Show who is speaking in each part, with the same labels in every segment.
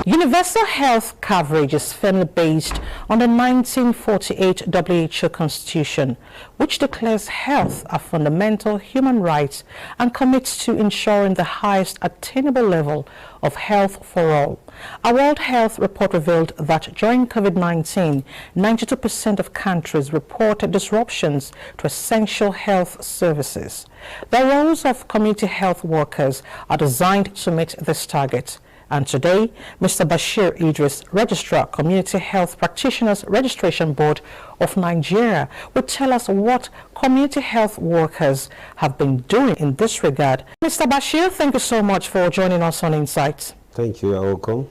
Speaker 1: Universal health coverage is firmly based on the 1948 WHO Constitution, which declares health a fundamental human right and commits to ensuring the highest attainable level of health for all. A World Health report revealed that during COVID-19, 92% of countries reported disruptions to essential health services. The roles of community health workers are designed to meet this target. And today, Mr. Bashir Idris, Registrar, Community Health Practitioners Registration Board of Nigeria, will tell us what community health workers have been doing in this regard. Mr. Bashir, thank you so much for joining us on Insights.
Speaker 2: Thank you. You're welcome.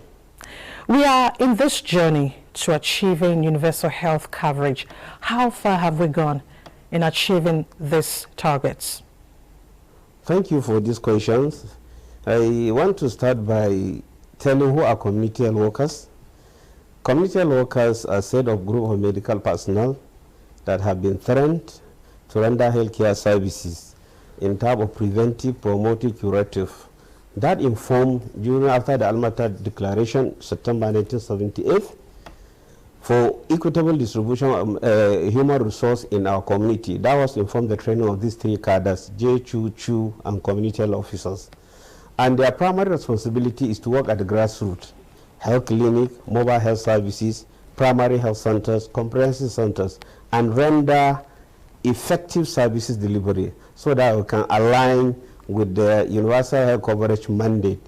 Speaker 1: We are in this journey to achieving universal health coverage. How far have we gone in achieving these targets?
Speaker 2: Thank you for these questions. I want to start by telling who are community health workers. Community health workers are a set of group of medical personnel that have been trained to render healthcare services in terms of preventive, promotive, curative. That informed during after the Almata Declaration, September 1978, for equitable distribution of human resource in our community. That was informed the training of these three cadres, J, Chu, and community health officers. And their primary responsibility is to work at the grassroots, health clinic, mobile health services, primary health centers, comprehensive centers, and render effective services delivery so that we can align with the universal health coverage mandate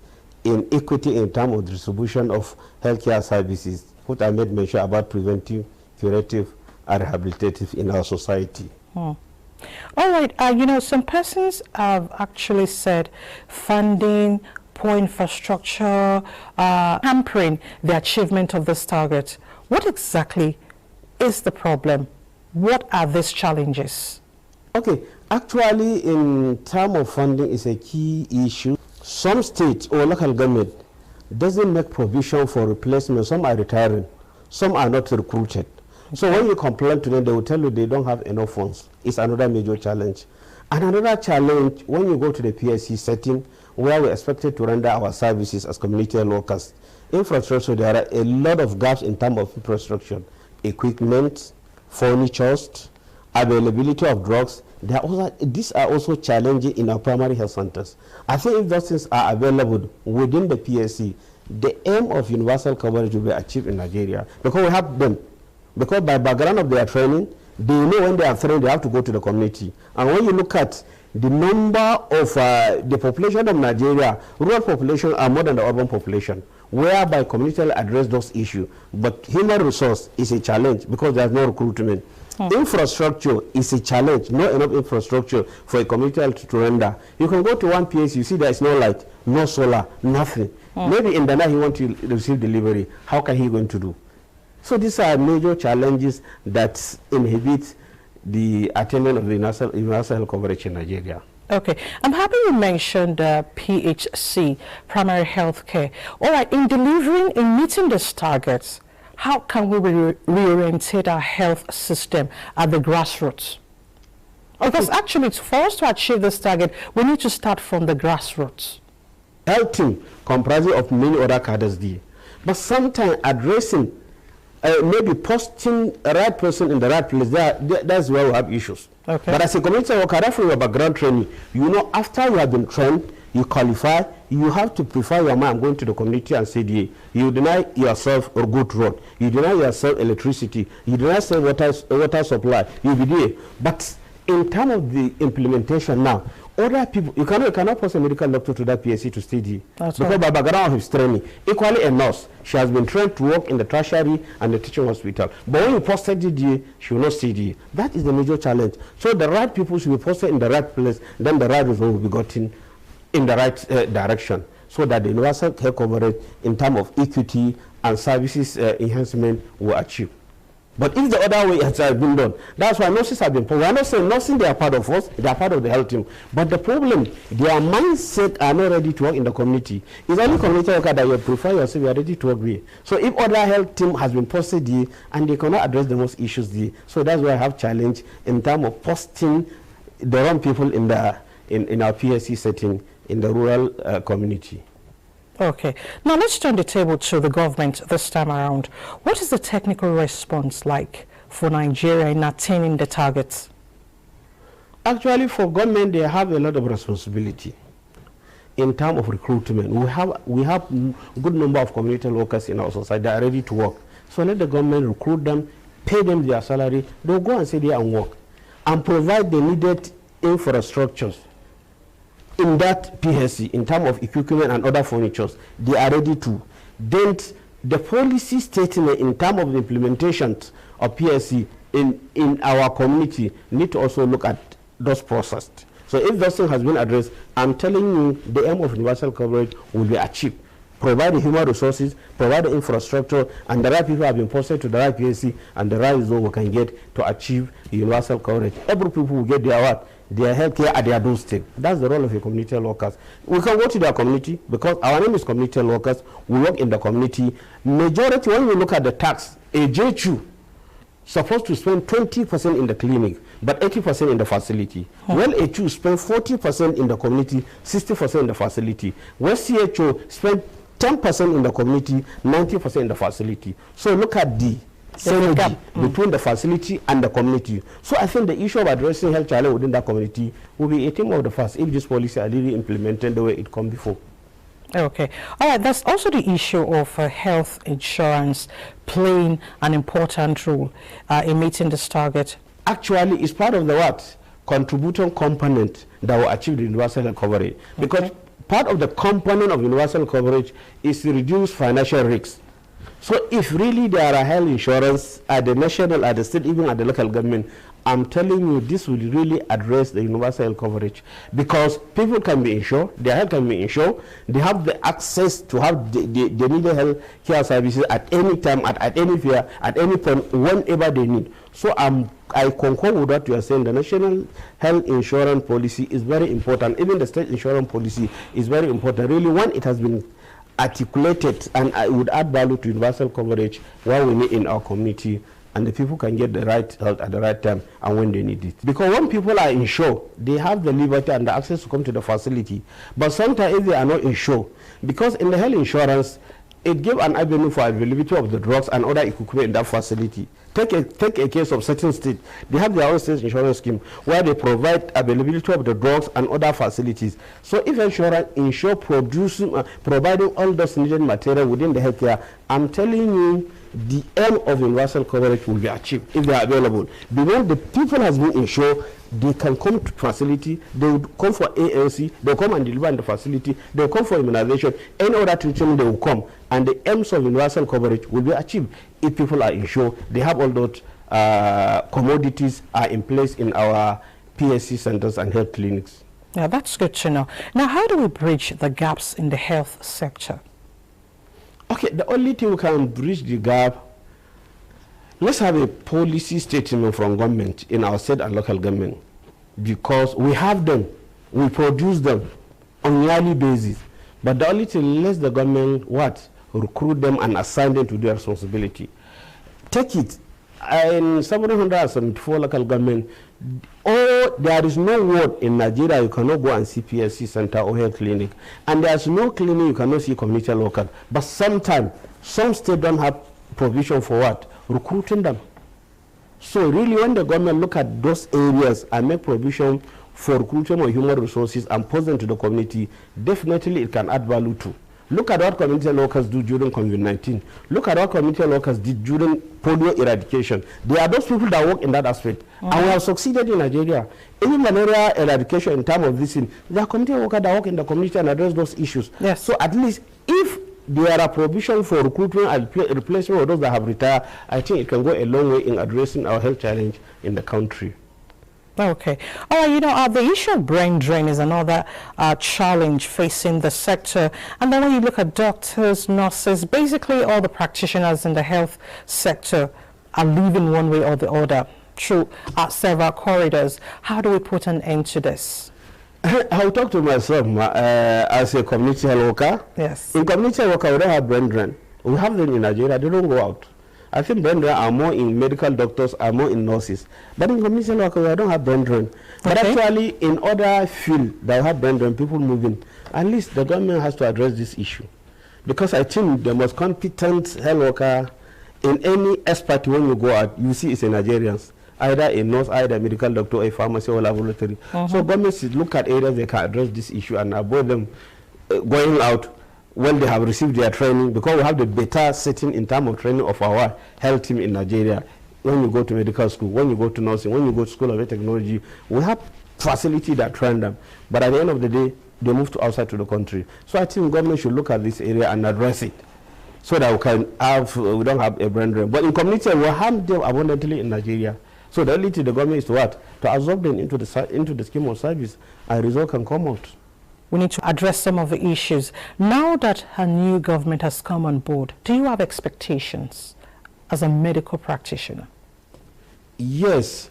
Speaker 2: in equity in terms of distribution of healthcare services, what I made mention about preventive, curative, and rehabilitative in our society.
Speaker 1: All right, you know, some persons have actually said funding, poor infrastructure, hampering the achievement of this target. What exactly is the problem? What are these challenges?
Speaker 2: Okay, actually, in terms of funding is a key issue. Some states or local government doesn't make provision for replacement. Some are retiring, some are not recruited. So when you complain to them, they will tell you they don't have enough funds. It's another major challenge. And another challenge, when you go to the PSC setting, where we're expected to render our services as community health workers, infrastructure, there are a lot of gaps in terms of infrastructure, equipment, furniture, availability of drugs. These are also challenging in our primary health centers. I think if those things are available within the PSC, the aim of universal coverage will be achieved in Nigeria, because we have them. Because by background of their training, they know when they are trained, they have to go to the community. And when you look at the number of the population of Nigeria, rural population are more than the urban population, whereby community address those issues. But human resource is a challenge because there's no recruitment. Infrastructure is a challenge, not enough infrastructure for a community to render. You can go to one place, you see there is no light, no solar, nothing. Maybe in the night he wants to receive delivery. How can he going to do? So these are major challenges that inhibit the attainment of the universal health coverage in Nigeria.
Speaker 1: Okay, I'm happy you mentioned PHC, primary health care. All right, in delivering, in meeting these targets, how can we reorientate our health system at the grassroots? Because actually, for us to achieve this target, we need to start from the grassroots.
Speaker 2: Health team comprising of many other cadres there. But sometimes addressing maybe posting a right person in the right place, that's where we have issues. Okay. But as a community worker, after your background training, you know, after you have been trained, you qualify, you have to prefer your mind going to the community and say, you deny yourself a good road, you deny yourself electricity, you deny yourself water supply, you'll be there. But in terms of the implementation now, other people, you cannot post a medical doctor to that PSC to study. Because right. By background of his training, equally a nurse, she has been trained to work in the tertiary and the teaching hospital. But when you post DDA, she will not study. That is the major challenge. So the right people should be posted in the right place, then the right result will be gotten in the right direction, so that the universal health coverage in terms of equity and services enhancement will achieve. But if the other way has been done, that's why nurses have been. We are not saying nursing, they are part of us, they are part of the health team. But the problem, their mindset are not ready to work in the community. It's only community worker that you prefer yourself, you are ready to work with. So if other health team has been posted here and they cannot address the most issues there, so that's why I have challenge in terms of posting the wrong people in our PSC setting in the rural community.
Speaker 1: Okay. Now let's turn the table to the government this time around. What is the technical response like for Nigeria in attaining the targets?
Speaker 2: Actually, for government, they have a lot of responsibility in terms of recruitment. We have good number of community workers in our society that are ready to work. So let the government recruit them, pay them their salary. They'll go and stay there and work, and provide the needed infrastructures in that PSC in terms of equipment and other furnitures. They are ready to. Then the policy statement in terms of the implementation of PSC in our community need to also look at those processes. So if those things has been addressed, I'm telling you the aim of universal coverage will be achieved. Provide the human resources, provide the infrastructure, and the right people have been posted to the right PSC, and the right zone we can get to achieve universal coverage. Every people will get their what? Their health care at their doorstep. That's the role of a community health workers. We can go to their community because our name is community health workers. We work in the community. Majority, when we look at the tax, a J2 supposed to spend 20% in the clinic, but 80% in the facility. Well, A2 spend 40% in the community, 60% in the facility. Well, CHO spend 10% in the community, 90% in the facility. So look at the synergy between the facility and the community. So I think the issue of addressing health challenge within that community will be a theme of the first if this policy are really implemented the way it come before.
Speaker 1: Okay. All right. There's also the issue of health insurance playing an important role in meeting this target. Actually,
Speaker 2: it's part of the what? Contributing component that will achieve the universal health coverage. Because part of the component of universal coverage is to reduce financial risks. So if really there are health insurance at the national, at the state, even at the local government, I'm telling you this will really address the universal health coverage, because people can be insured, their health can be insured, they have the access to have the needed health care services at any time, at any fair, at any point, whenever they need. So I concur with what you are saying. The national health insurance policy is very important. Even the state insurance policy is very important. Really, when it has been articulated, and I would add value to universal coverage, what we need in our community, and the people can get the right health at the right time and when they need it. Because when people are insured, they have the liberty and the access to come to the facility. But sometimes if they are not insured, because in the health insurance, it gives an avenue for availability of the drugs and other equipment in that facility. Take a case of certain state. They have their own state insurance scheme where they provide availability of the drugs and other facilities. So if insurance providing all those needed material within the healthcare, I'm telling you, the aim of universal coverage will be achieved if they are available. Because the people has been insured, they can come to facility, they will come for ANC, they will come and deliver in the facility, they will come for immunization, any other treatment they will come, and the aims of universal coverage will be achieved if people are insured. They have all those commodities are in place in our PSC centers and health clinics.
Speaker 1: Yeah, that's good to know. Now, how do we bridge the gaps in the health sector?
Speaker 2: Okay, the only thing we can bridge the gap, let's have a policy statement from government in our state and local government, because we have them, we produce them on a yearly basis. But the only thing, let the government recruit them and assign them to their responsibility. Take it, in 774 local government, there is no ward in Nigeria you cannot go and see PSC center or health clinic, and there's no clinic you cannot see community local. But sometimes some states don't have provision for recruiting them. So really, when the government look at those areas and make provision for recruitment of human resources and post them to the community, definitely it can add value too. Look at what community workers do during COVID-19. Look at what community workers did during polio eradication. They are those people that work in that aspect. And we have succeeded in Nigeria. Even malaria eradication in terms of this thing, there are community workers that work in the community and address those issues.
Speaker 1: Yes.
Speaker 2: So at least if there are provision for recruitment and replacement of those that have retired, I think it can go a long way in addressing our health challenge in the country.
Speaker 1: Okay. All right, the issue of brain drain is another challenge facing the sector. And then when you look at doctors, nurses, basically all the practitioners in the health sector are leaving one way or the other through several corridors. How do we put an end to this?
Speaker 2: I'll talk to myself as a community health worker.
Speaker 1: Yes.
Speaker 2: In community health worker, we don't have brain drain. We have them in Nigeria. They don't go out. I think brain drain are more in medical doctors, are more in nurses. But in community health workers, I don't have brain drain. But actually, in other fields that have brain drain, people moving, at least the government has to address this issue. Because I think the most competent health worker in any expert when you go out, you see it's a Nigerians. Either a nurse, either a medical doctor, a pharmacy, or laboratory. So governments should look at areas they can address this issue and avoid them going out when they have received their training, because we have the better setting in terms of training of our health team in Nigeria. When you go to medical school, when you go to nursing, when you go to school of technology, we have facility that train them. But at the end of the day, they move to outside to the country. So I think government should look at this area and address it, so that we can have, we don't have a brain drain. But in community, we have them abundantly in Nigeria. So the only thing the government is to what? To absorb them into the scheme of service, and result can come out.
Speaker 1: We need to address some of the issues. Now that a new government has come on board, do you have expectations as a medical practitioner?
Speaker 2: Yes.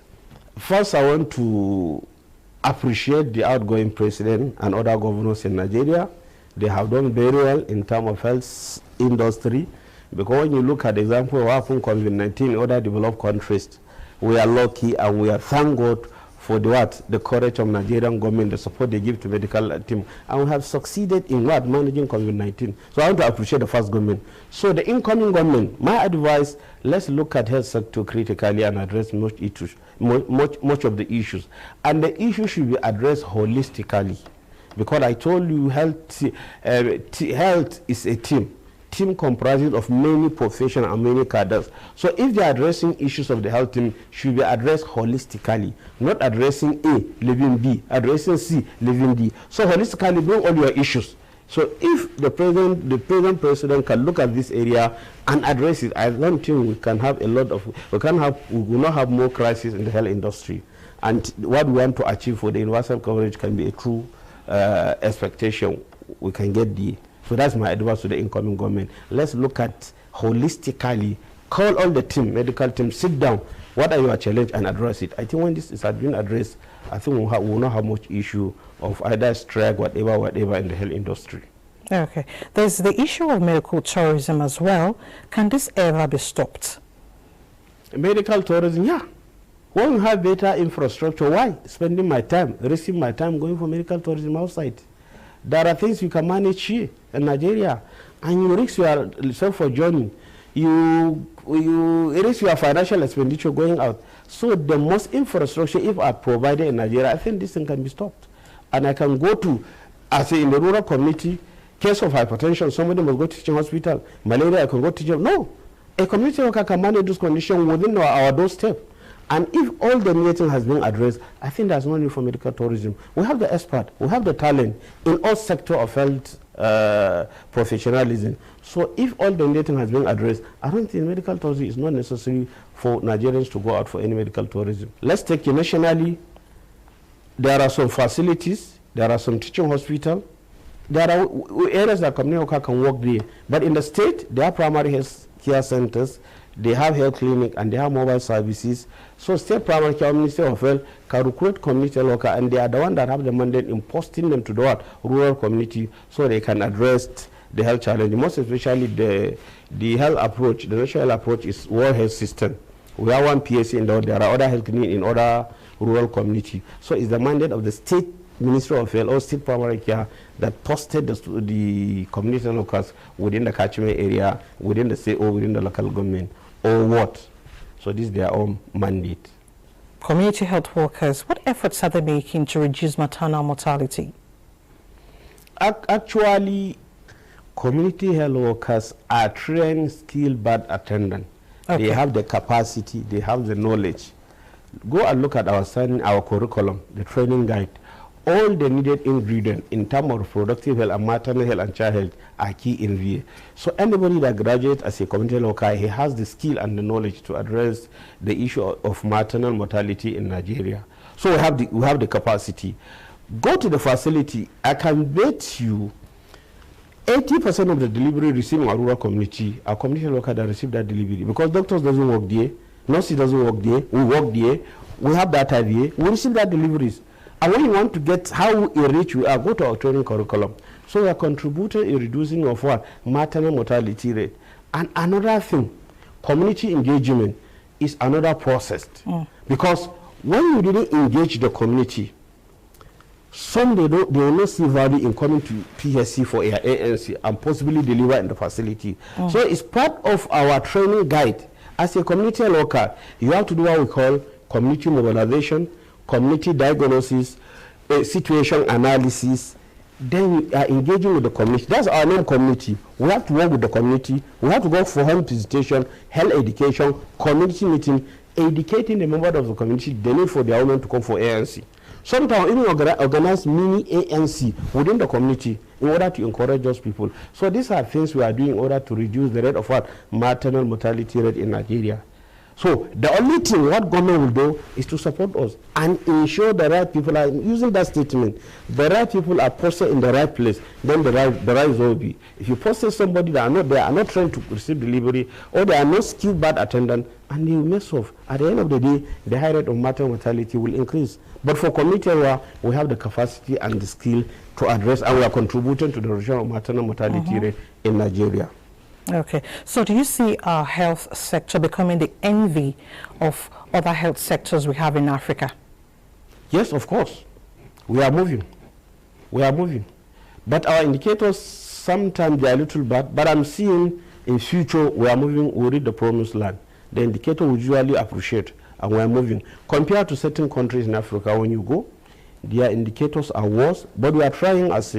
Speaker 2: First, I want to appreciate the outgoing president and other governors in Nigeria. They have done very well in terms of health industry, because when you look at the example of what happened COVID-19 in other developed countries, we are lucky and we are thank God for the courage of Nigerian government, the support they give to medical team, and we have succeeded in managing COVID-19. So I want to appreciate the first government. So the incoming government, my advice, let's look at health sector critically and address much of the issues. And the issue should be addressed holistically, because I told you health is a team comprising of many professionals and many cadres. So if they are addressing issues of the health team, should be addressed holistically, not addressing A, leaving B, addressing C, leaving D. So holistically, bring all your issues. So if the present president can look at this area and address it, I don't think we can have we will not have more crisis in the health industry. And what we want to achieve for the universal coverage can be a true expectation. We can get the. So that's my advice to the incoming government. Let's look at holistically, call all the team, medical team, sit down. What are your challenges and address it? I think when this is being addressed, I think we will not have much issue of either strike, whatever in the health industry.
Speaker 1: Okay. There's the issue of medical tourism as well. Can this ever be stopped?
Speaker 2: Medical tourism, yeah. When you have better infrastructure, why spending my time, risking my time going for medical tourism outside? There are things you can manage here in Nigeria, and you risk yourself for journey. You risk your financial expenditure going out. So the most infrastructure, if are provided in Nigeria, I think this thing can be stopped. And I can go to, as in the rural community, case of hypertension, somebody must go to teaching hospital. Malaria, I can go to teaching. No, a community worker can manage this condition within our doorstep. And if all the meeting has been addressed, I think there's no need for medical tourism. We have the expert, we have the talent in all sectors of health professionalism. So if all the meeting has been addressed, I don't think medical tourism is not necessary for Nigerians to go out for any medical tourism. Let's take it nationally. There are some facilities, there are some teaching hospitals, there are areas that community worker can work there. But in the state, there are primary health care centers, they have health clinic, and they have mobile services. So state primary care Ministry of Health can recruit community worker, and they are the one that have the mandate in posting them to the rural community, so they can address the health challenge. Most especially the health approach, the national approach is World Health System. We have one PSC, and there are other health clinics in other rural community. So it's the mandate of the state Ministry of Health or state primary care that posted the community workers within the catchment area, within the state or within the local government, or what. So this is their own mandate.
Speaker 1: Community health workers, what efforts are they making to reduce maternal mortality?
Speaker 2: Actually, community health workers are trained, skilled, but attendant. Okay. They have the capacity, they have the knowledge. Go and look at our curriculum, the training guide. All the needed ingredients in terms of reproductive health and maternal health and child health are key in VA. So anybody that graduates as a community health worker, he has the skill and the knowledge to address the issue of maternal mortality in Nigeria. So we have the capacity. Go to the facility. I can bet you 80% of the delivery received in our rural community are community health workers that receive that delivery, because doctors doesn't work there, nurses doesn't work there, we work there, we have data there, we receive that deliveries. And when you want to get how rich we are, go to our training curriculum. So we are contributing in reducing of what? Maternal mortality rate. And another thing, community engagement is another process. Because when you didn't engage the community, Some they will not see value in coming to PSC for their ANC and possibly deliver in the facility. So it's part of our training guide. As a community worker, you have to do what we call community mobilization, community diagnosis, situation analysis. Then you are engaging with the community. That's our name, community. We have to work with the community. We have to go for home visitation, health education, community meeting, educating the members of the community the need for their women to come for ANC. Sometimes even organize mini ANC within the community in order to encourage those people. So these are things we are doing in order to reduce the rate of what? Maternal mortality rate in Nigeria. So the only thing what government will do is to support us and ensure the right people are using that statement. The right people are posted in the right place, then the right will be. If you post somebody that are not trying to receive delivery, or they are not skilled bad attendant, and you mess off, at the end of the day, the high rate of maternal mortality will increase. But for community where we have the capacity and the skill to address, and we are contributing to the reduction of maternal mortality rate in Nigeria.
Speaker 1: Okay, so do you see our health sector becoming the envy of other health sectors we have in Africa?
Speaker 2: Yes, of course. We are moving. We are moving. But our indicators, sometimes they are a little bad, but I'm seeing in future we are moving, we reach the promised land. The indicator will usually appreciate, and we are moving. Compared to certain countries in Africa, when you go, their indicators are worse, but we are trying as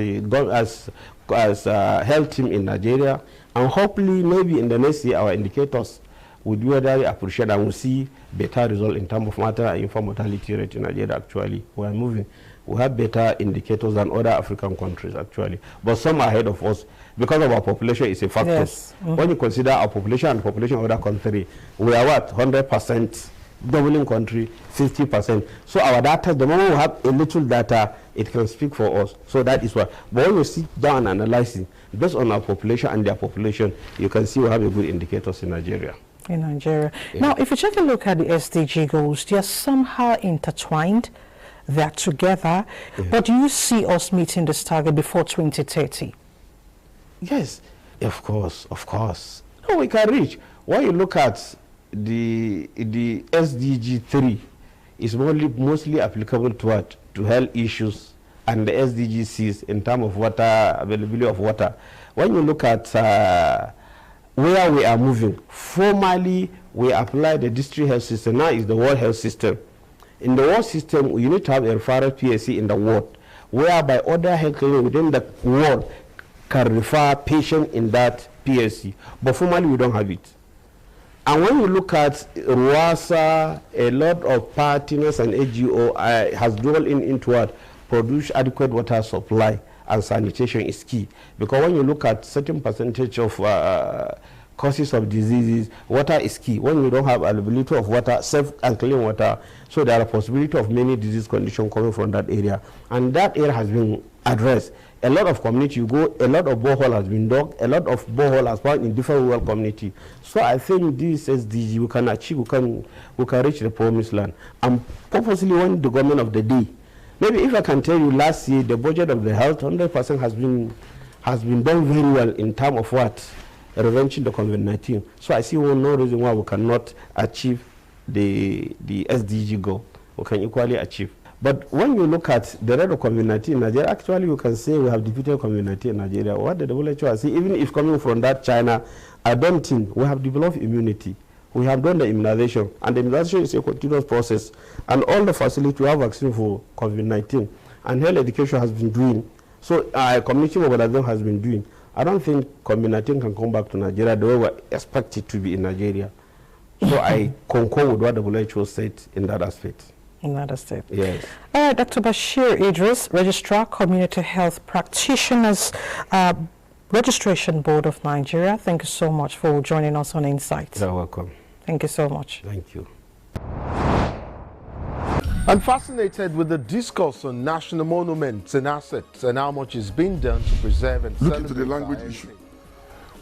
Speaker 2: a health team in Nigeria, and hopefully maybe in the next year our indicators will really appreciate and we'll see better result in terms of maternal and infant mortality rate in Nigeria. Actually, we are moving. We have better indicators than other African countries actually, but some are ahead of us because of our population is a factor. Yes. When you consider our population and the population of other countries, we are what, 100% doubling country, 50%. So our data, the moment we have a little data, it can speak for us. So that is why. But when you sit down and analyzing, based on our population and their population, you can see we have a good indicators in Nigeria.
Speaker 1: In Nigeria. Yeah. Now, if you take a look at the SDG goals, they are somehow intertwined. They're together. Yeah. But do you see us meeting this target before 2030?
Speaker 2: Yes, of course, of course. No, we can reach. When you look at the SDG 3 is mostly applicable to what? To health issues, and the SDG 6 in terms of water, availability of water. When you look at where we are moving, formally we apply the district health system. Now is the world health system. In the world system, you need to have a referral PSC in the world, whereby other health clinics within the world can refer patients in that PSC. But formally we don't have it. And when you look at RWASA, a lot of partners and AGO has dwelled into what? Produce adequate water supply and sanitation is key. Because when you look at certain percentage of causes of diseases, water is key. When you don't have availability of water, safe and clean water, so there are a possibility of many disease conditions coming from that area. And that area has been addressed. A lot of community, you go, a lot of borehole has been dug, a lot of borehole has found in different rural community. So I think this SDG we can achieve, we can reach the promised land. And purposely when the government of the day, maybe if I can tell you last year, the budget of the health 100% has been done very well in terms of what? Preventing the COVID-19. So I see no reason why we cannot achieve the SDG goal. We can equally achieve. But when you look at the rate of COVID-19 in Nigeria, actually you can say we have defeated COVID-19 in Nigeria. What the WHO has said, even if coming from that China, I don't think we have developed immunity. We have done the immunization, and the immunization is a continuous process. And all the facilities we have vaccine for COVID-19, and health education has been doing. So community mobilization has been doing. I don't think COVID-19 can come back to Nigeria the way we expect it to be in Nigeria. So I concur with what the WHO said in that aspect.
Speaker 1: In that aspect.
Speaker 2: Yes.
Speaker 1: Dr. Bashir Idris, Registrar, Community Health Practitioners, Registration Board of Nigeria. Thank you so much for joining us on Insights.
Speaker 2: You're welcome.
Speaker 1: Thank you so much.
Speaker 2: Thank you.
Speaker 3: I'm fascinated with the discourse on national monuments and assets and how much is being done to preserve and
Speaker 4: look into the language issue.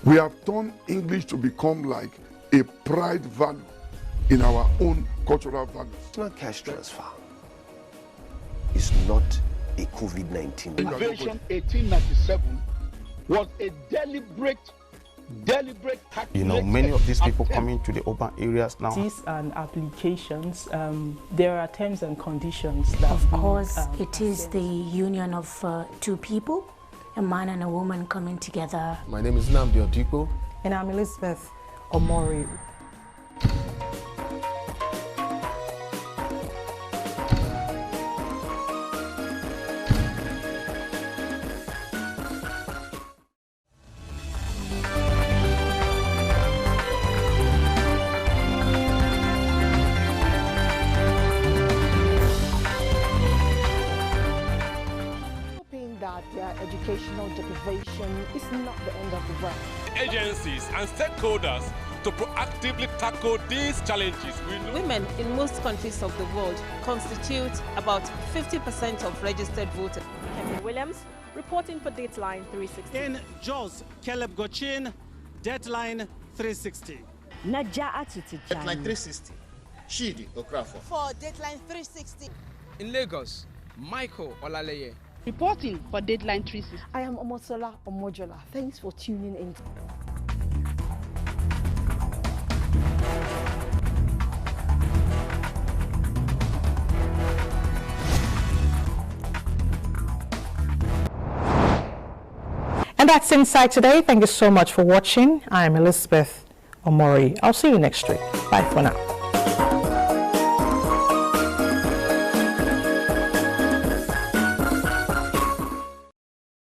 Speaker 4: We have turned English to become like a pride value in our own cultural values.
Speaker 5: It's not cash transfer. It's not a COVID-19.
Speaker 6: Invasion 1897 was a deliberate deliberate
Speaker 7: You know, many of these people coming to the urban areas now.
Speaker 8: And applications, there are terms and conditions that
Speaker 9: of course it is the union of two people, a man and a woman coming together.
Speaker 10: My name is Nnamdi Odiko.
Speaker 1: And I'm Elizabeth Omori.
Speaker 11: Their educational deprivation is not the end of the world.
Speaker 12: Agencies and stakeholders to proactively tackle these challenges.
Speaker 13: Women in most countries of the world constitute about 50% of registered voters.
Speaker 14: Kevin Williams reporting for Dateline 360.
Speaker 15: In Jos, Caleb Gochin, Dateline 360.
Speaker 16: Dateline 360. Shidi Okrafo.
Speaker 17: For Dateline 360.
Speaker 18: In Lagos, Michael Olaleye.
Speaker 19: Reporting for Dateline 360.
Speaker 11: I am Omosola Omojola. Thanks for tuning in.
Speaker 1: And that's Inside Today. Thank you so much for watching. I'm Elizabeth Omori. I'll see you next week. Bye for now.